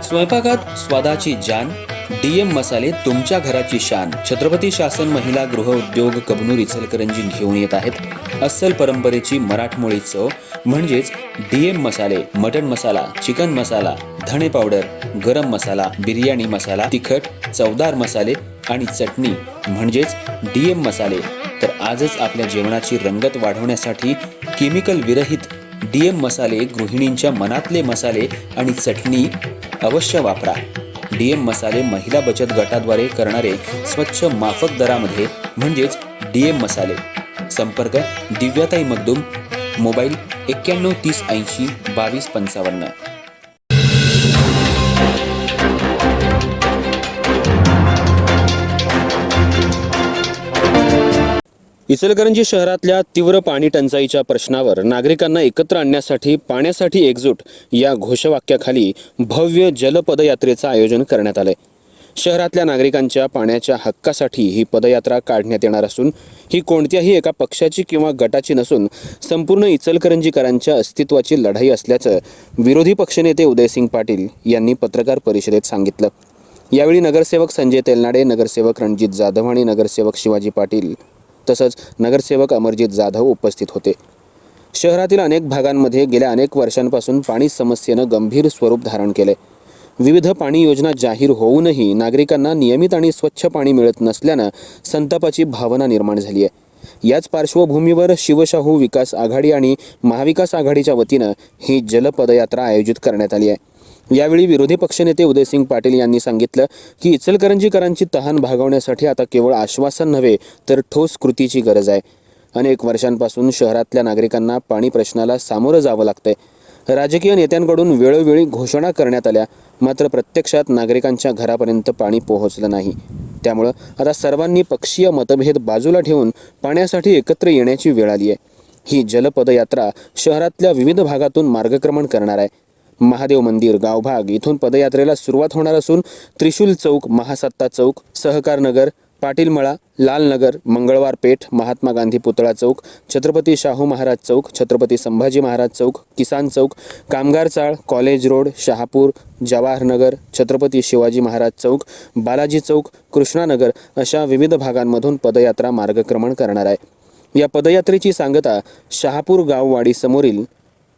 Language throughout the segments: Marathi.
स्वयंपाकात स्वादाची जान, डीएम मसाले तुमच्या घराची शान. छत्रपती शासन महिला गृह उद्योग कबनूर इचलकरंजी घेऊन येत आहेत अस्सल परंपरेची मराठमोळी चव म्हणजेच डीएम मसाले. मटन मसाला, चिकन मसाला, धणे पावडर, गरम मसाला, बिर्याणी मसाला, तिखट चवदार मसाले आणि चटणी म्हणजेच डीएम मसाले. तर आजच आपल्या जेवणाची रंगत वाढवण्यासाठी केमिकल विरहित डीएम मसाले, गृहिणींच्या मनातले मसाले आणि चटणी अवश्य वापरा. डीएम मसाले महिला बचत गटाद्वारे करणारे स्वच्छ माफक दरामध्ये म्हणजेच डीएम मसाले. संपर्क दिव्याताई मगदूम, मोबाईल 91 30 80 22 55. इचलकरंजी शहरातल्या तीव्र पाणी टंचाईच्या प्रश्नावर नागरिकांना एकत्र आणण्यासाठी पाण्यासाठी एकजूट या घोषवाक्याखाली भव्य जलपदयात्रेचं आयोजन करण्यात आलंय. शहरातल्या नागरिकांच्या पाण्याच्या हक्कासाठी ही पदयात्रा काढण्यात येणार असून ही कोणत्याही एका पक्षाची किंवा गटाची नसून संपूर्ण इचलकरंजीकरांच्या अस्तित्वाची लढाई असल्याचं विरोधी पक्षनेते उदयसिंग पाटील यांनी पत्रकार परिषदेत सांगितलं. यावेळी नगरसेवक संजय तेलनाडे, नगरसेवक रणजित जाधव आणि नगरसेवक शिवाजी पाटील तसंच नगरसेवक अमरजित जाधव उपस्थित होते. शहरातील अनेक भागांमध्ये गेल्या अनेक वर्षांपासून पाणी समस्येनं गंभीर स्वरूप धारण केले. विविध पाणी योजना जाहीर होऊनही नागरिकांना नियमित आणि स्वच्छ पाणी मिळत नसल्यानं संतापाची भावना निर्माण झाली आहे. याच पार्श्वभूमीवर शिवशाहू विकास आघाडी आणि महाविकास आघाडीच्या वतीनं ही जलपदयात्रा आयोजित करण्यात आली आहे. यावेळी विरोधी पक्षनेते उदयसिंग पाटील यांनी सांगितलं की इचलकरंजीकरांची तहान भागवण्यासाठी आता केवळ आश्वासन नव्हे तर ठोस कृतीची गरज आहे. अनेक वर्षांपासून शहरातल्या नागरिकांना पाणी प्रश्नाला सामोरं जावं लागतंय. राजकीय नेत्यांकडून वेळोवेळी घोषणा करण्यात आल्या, मात्र प्रत्यक्षात नागरिकांच्या घरापर्यंत पाणी पोहोचलं नाही. त्यामुळं आता सर्वांनी पक्षीय मतभेद बाजूला ठेवून पाण्यासाठी एकत्र येण्याची वेळ आली आहे. ही जलपदयात्रा शहरातल्या विविध भागातून मार्गक्रमण करणार आहे. महादेव मंदिर, गावभाग इथून पदयात्रेला सुरुवात होणार असून त्रिशूल चौक, महासत्ता चौक, सहकार नगर, पाटील मळा, लालनगर, मंगळवार पेठ, महात्मा गांधी पुतळा चौक, छत्रपती शाहू महाराज चौक, छत्रपती संभाजी महाराज चौक, किसान चौक, कामगार चाळ, कॉलेज रोड, शहापूर, जवाहरनगर, छत्रपती शिवाजी महाराज चौक, बालाजी चौक, कृष्णानगर अशा विविध भागांमधून पदयात्रा मार्गक्रमण करणार आहे. या पदयात्रेची सांगता शहापूर गाववाडी समोरील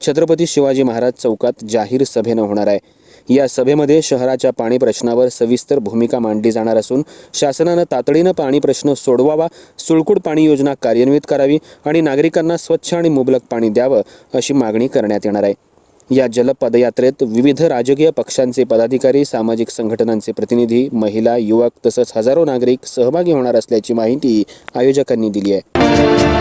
छत्रपती शिवाजी महाराज चौकात जाहीर सभेनं होणार आहे. या सभेमध्ये शहराच्या पाणी प्रश्नावर सविस्तर भूमिका मांडली जाणार असून शासनानं तातडीनं पाणी प्रश्न सोडवावा, सुळकूड पाणी योजना कार्यान्वित करावी आणि नागरिकांना स्वच्छ आणि मुबलक पाणी द्यावं अशी मागणी करण्यात येणार आहे. या जलपदयात्रेत विविध राजकीय पक्षांचे पदाधिकारी, सामाजिक संघटनांचे प्रतिनिधी, महिला, युवक तसंच हजारो नागरिक सहभागी होणार असल्याची माहिती आयोजकांनी दिली आहे.